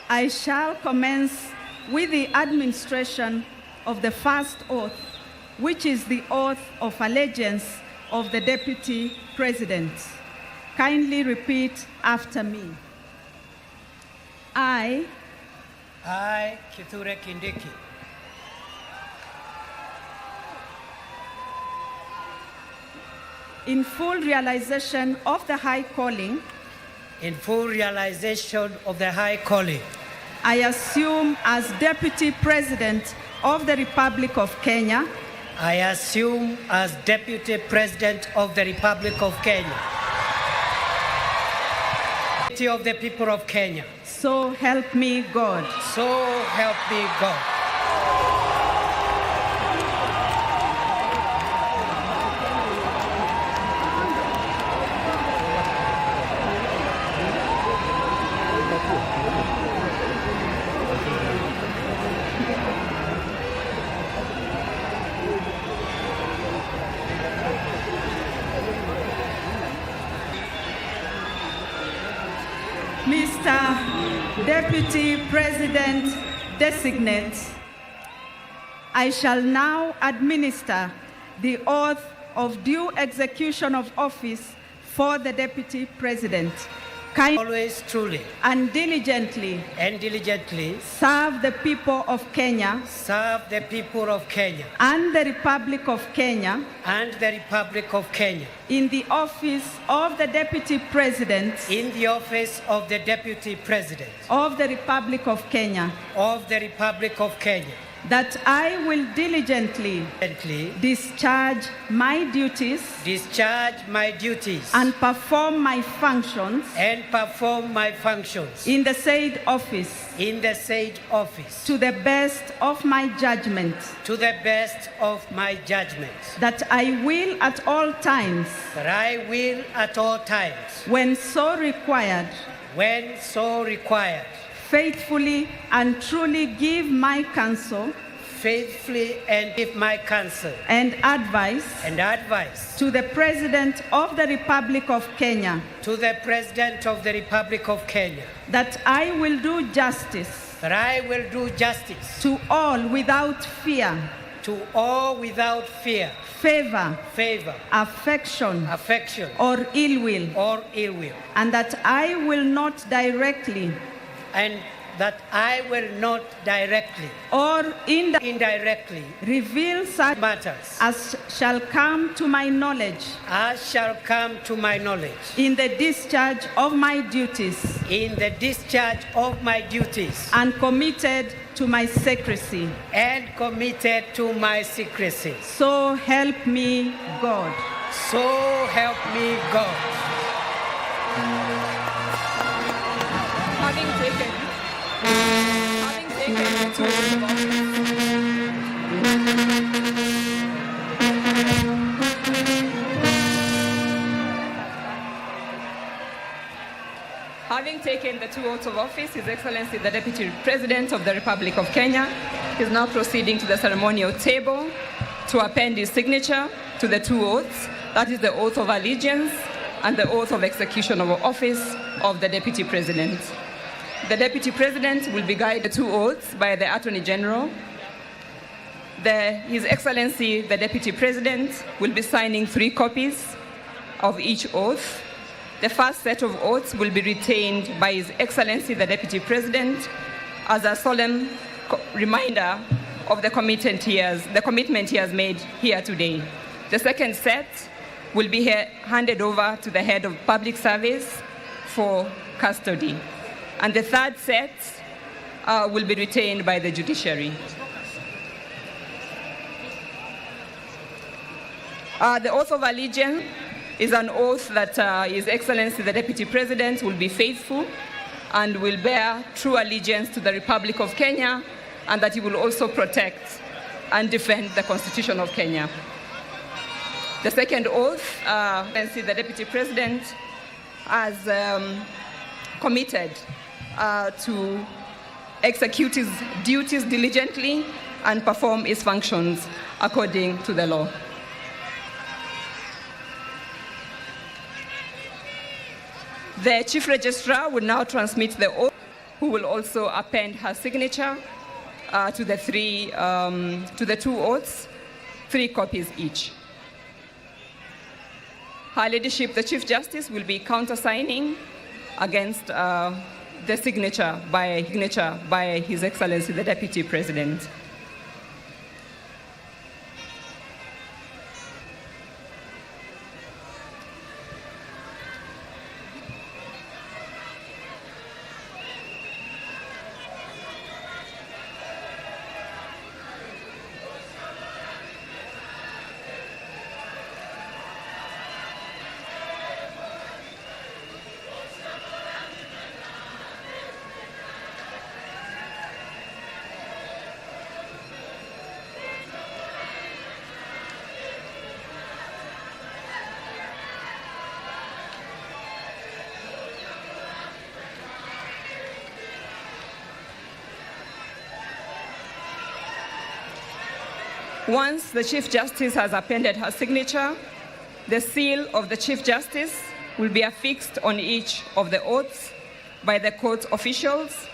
I shall commence with the administration of the first oath, which is the oath of allegiance of the Deputy President. Kindly repeat after me. I, Kithure Kindiki, in full realization of the high calling, I assume as Deputy President of the Republic of Kenya, of the people of Kenya. so help me God. So help me God. Mr. Deputy President Designate, I shall now administer the oath of due execution of office for the Deputy President. Always truly And diligently and diligently serve the people of Kenya serve the people of Kenya and the Republic of Kenya and the Republic of Kenya in the office of the Deputy President in the office of the Deputy President of the Republic of Kenya, of the Republic of Kenya, that I will diligently discharge my duties and perform my functions in the said office to the best of my judgment, that I will at all times, when so required, faithfully and truly give my counsel and advice to the President of the Republic of Kenya, that I will do justice to all without fear, favor, affection, or ill will, and that I will not directly or indirectly reveal such matters as shall come to my knowledge in the discharge of my duties and committed to my secrecy. So help me God. So help me God. Having taken the oath of Having taken the two oaths of office, His Excellency the Deputy President of the Republic of Kenya is now proceeding to the ceremonial table to append his signature to the two oaths, that is the oath of allegiance and the oath of execution of office of the Deputy President. The Deputy President will be guided two oaths by the Attorney General. His Excellency the Deputy President will be signing 3 copies of each oath. The first set of oaths will be retained by His Excellency the Deputy President as a solemn reminder of the commitment he has made here today. The second set will be handed over to the Head of Public Service for custody. And the third set will be retained by the judiciary. The oath of allegiance is an oath that His Excellency the Deputy President will be faithful and will bear true allegiance to the Republic of Kenya, and that he will also protect and defend the Constitution of Kenya. The second oath, the Deputy President has committed to execute his duties diligently and perform his functions according to the law. The Chief Registrar will now transmit the oath who will also append her signature to the two oaths, 3 copies each. Her Ladyship, the Chief Justice, will be countersigning against the signature by His Excellency, the Deputy President. Once the Chief Justice has appended her signature, the seal of the Chief Justice will be affixed on each of the oaths by the court officials.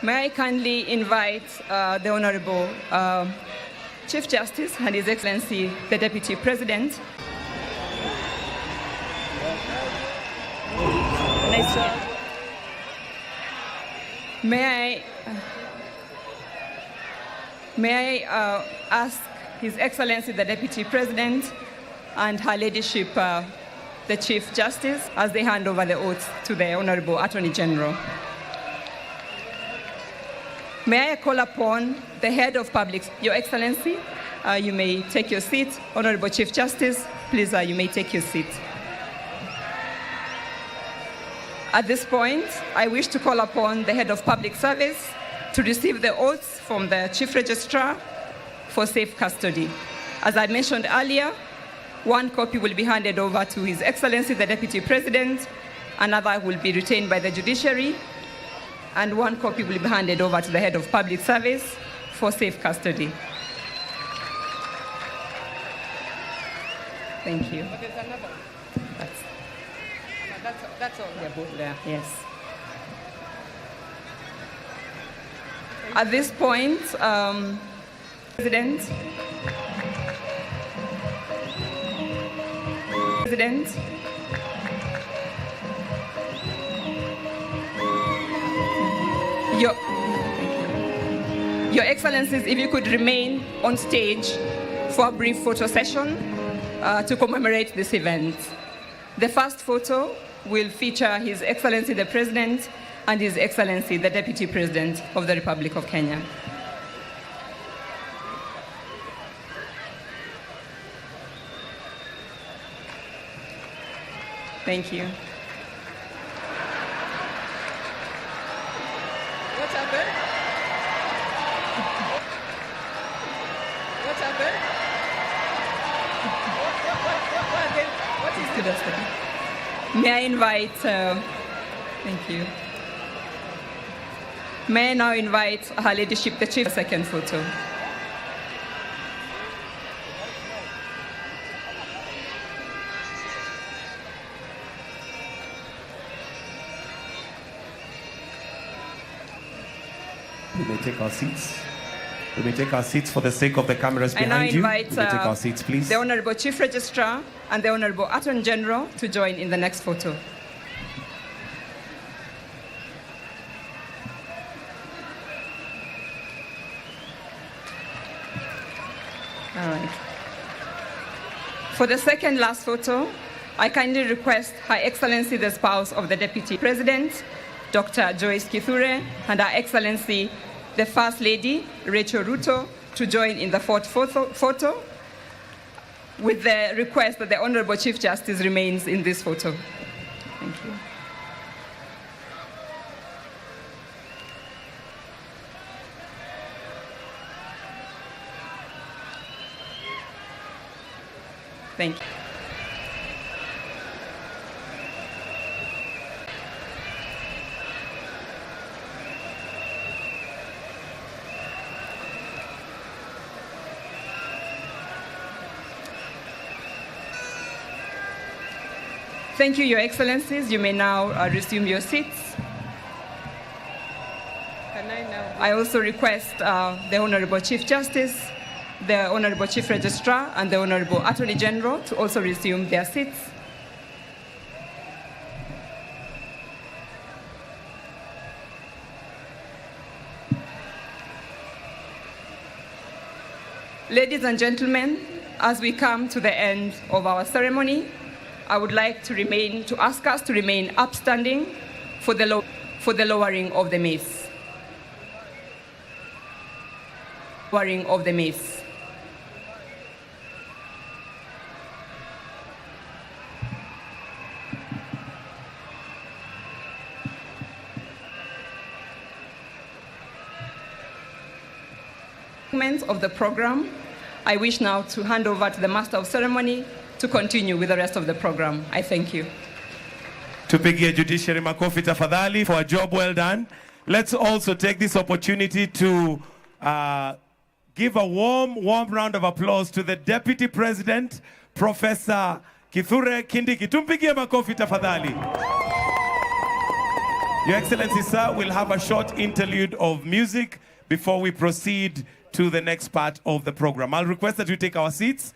May I kindly invite the Honorable Chief Justice and His Excellency, the Deputy President. May I ask His Excellency, the Deputy President, and Her Ladyship, the Chief Justice, as they hand over the oath to the Honorable Attorney General. May I call upon the Head of Public, Your Excellency, you may take your seat. Honorable Chief Justice, please, you may take your seat. At this point, I wish to call upon the Head of Public Service to receive the oaths from the Chief Registrar for safe custody. As I mentioned earlier, 1 copy will be handed over to His Excellency, the Deputy President, another will be retained by the judiciary, and 1 copy will be handed over to the Head of Public Service for safe custody. Thank you. But there's another. That's all. They're both there, yes. At this point, President, Your Excellencies, if you could remain on stage for a brief photo session to commemorate this event. The first photo will feature His Excellency the President and His Excellency the Deputy President of the Republic of Kenya. Thank you. What's happened? What's happened? What is Good afternoon. May I invite, thank you. May I now invite Her Ladyship, the Chief, second photo. We may take our seats. We may take our seats for the sake of the cameras I now behind you. We may invite take our seats, please. the Honorable Chief Registrar and the Honorable Attorney General to join in the next photo. All right. For the second last photo, I kindly request Her Excellency, the spouse of the Deputy President, Dr. Joyce Kithure, and Her Excellency, the First Lady, Rachel Ruto, to join in the fourth photo, with the request that the Honorable Chief Justice remains in this photo. Thank you. Thank you. Thank you, Your Excellencies. You may now resume your seats. Can I now? I also request the Honorable Chief Justice, the Honorable Chief Registrar, and the Honorable Attorney General to also resume their seats. Ladies and gentlemen, as we come to the end of our ceremony, I would like to ask us to remain upstanding for the lowering of the mace. Lowering of the mace. Of the program, I wish now to hand over to the Master of Ceremony to continue with the rest of the program. I thank you. Tupigie Judiciary makofi tafadhali for a job well done. Let's also take this opportunity to give a warm round of applause to the Deputy President, Professor Kithure Kindiki. Tumpigie makofi tafadhali. Your Excellency, sir, we'll have a short interlude of music before we proceed to the next part of the program. I'll request that we take our seats.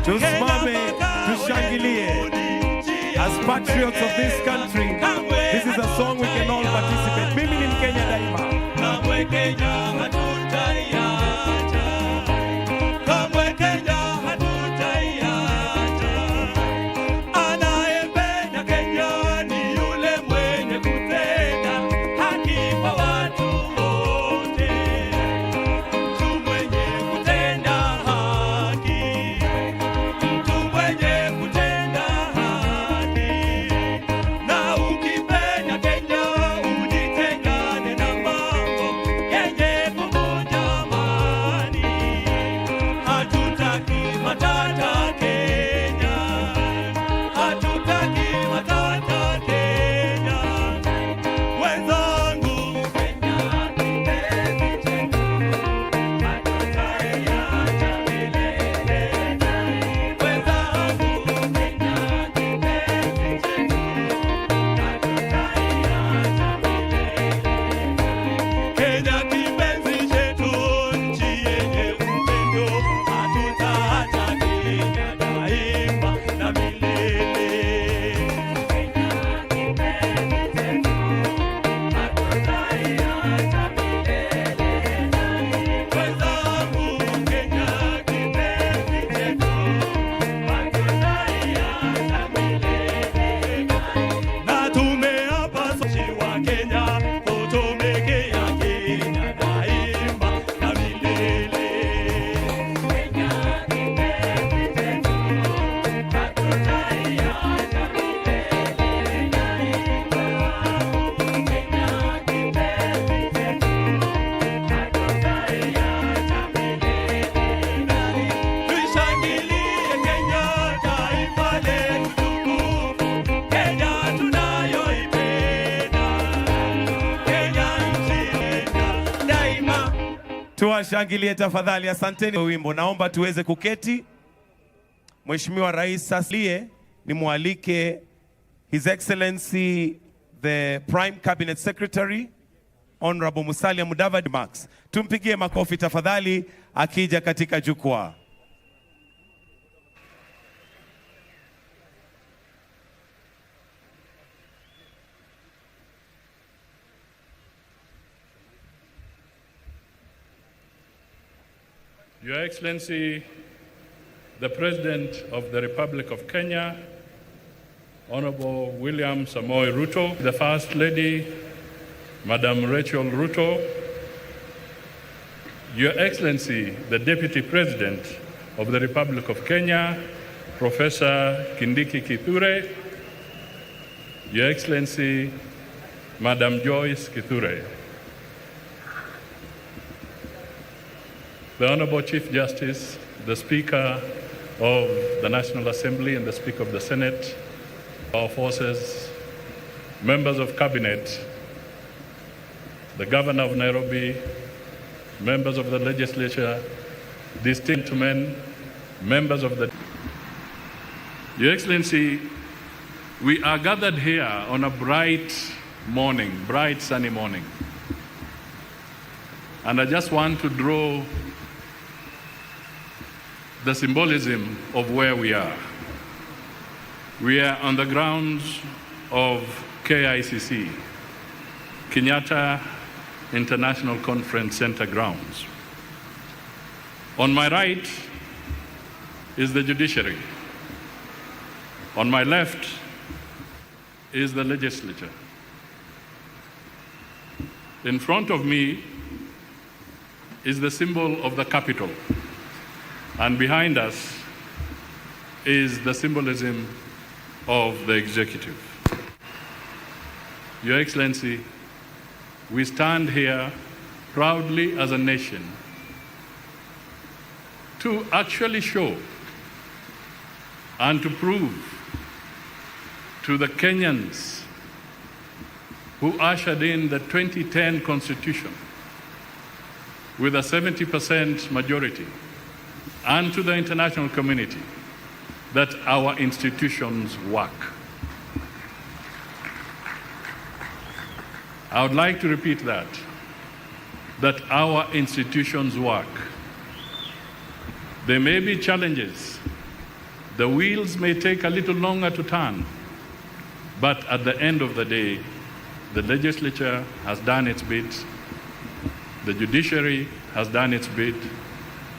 Tusimame, tushangilie. As patriots of this country, this is a song we can all participate. Mimi ni Mkenya daima. Tuwashangilie tafadhali, asanteni kwa wimbo. Naomba tuweze kuketi. Mheshimiwa Rais Saslie ni mualike His Excellency the Prime Cabinet Secretary Honorable Musalia Mudavadi Max. Tumpigie makofi tafadhali akija katika jukwaa. Your Excellency, the President of the Republic of Kenya, Honorable William Samoei Ruto, the First Lady, Madam Rachel Ruto, Your Excellency, the Deputy President of the Republic of Kenya, Professor Kindiki Kithure, Your Excellency, Madam Joyce Kithure, the Honorable Chief Justice, the Speaker of the National Assembly and the Speaker of the Senate, our forces, members of Cabinet, the Governor of Nairobi, members of the legislature, distinguished men, members of the... Your Excellency, we are gathered here on a bright morning, bright sunny morning. And I just want to draw the symbolism of where we are. We are on the grounds of KICC, Kenyatta International Conference Center grounds. On my right is the judiciary. On my left is the legislature. In front of me is the symbol of the Capitol. And behind us is the symbolism of the executive. Your Excellency, we stand here proudly as a nation to actually show and to prove to the Kenyans who ushered in the 2010 Constitution with a 70% majority, and to the international community, that our institutions work. I would like to repeat that our institutions work. There may be challenges. The wheels may take a little longer to turn, but at the end of the day, the legislature has done its bit, the judiciary has done its bit,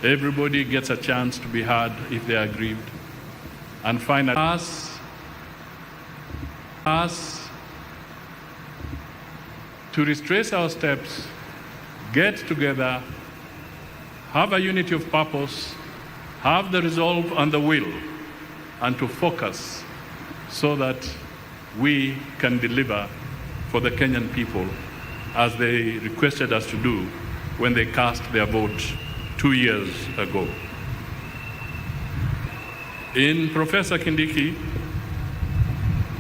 everybody gets a chance to be heard if they are aggrieved, and finally, us to retrace our steps, get together, have a unity of purpose, have the resolve and the will, and to focus so that we can deliver for the Kenyan people as they requested us to do when they cast their vote 2 years ago. In Professor Kindiki,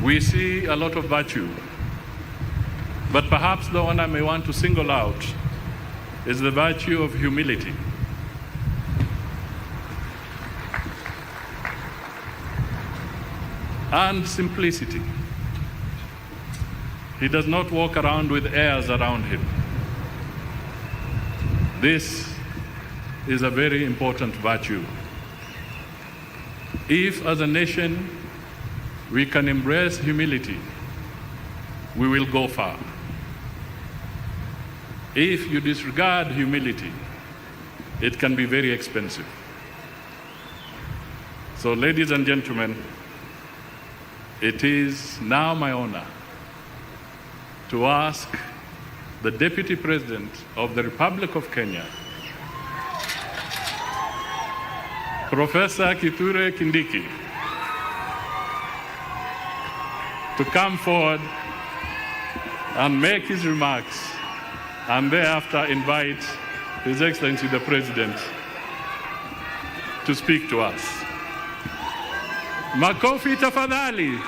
we see a lot of virtue, but perhaps the one I may want to single out is the virtue of humility. And simplicity. He does not walk around with airs around him. This is a very important virtue. If, as a nation, we can embrace humility, we will go far. If you disregard humility, it can be very expensive. So, ladies and gentlemen, it is now my honor to ask the Deputy President of the Republic of Kenya, Professor Kithure Kindiki, to come forward and make his remarks, and thereafter invite His Excellency the President to speak to us. Makofi tafadhali.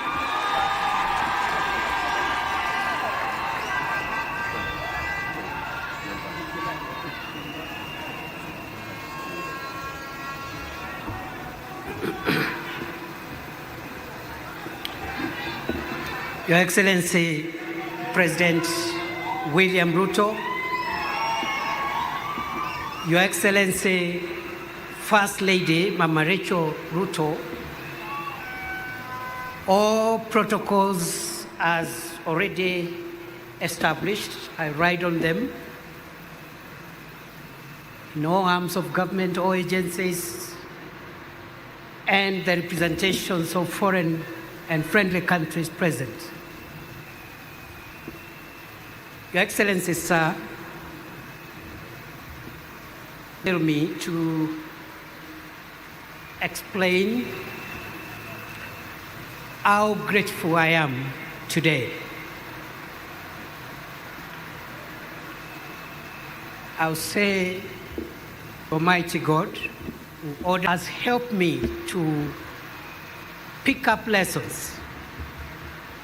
Your Excellency, President William Ruto, Your Excellency, First Lady Mama Rachel Ruto, all protocols as already established, I ride on them. No arms of government or agencies, and the representations of foreign and friendly countries present. Your Excellency, sir, allow me to explain how grateful I am today. I'll say, Almighty God, who has helped me to pick up lessons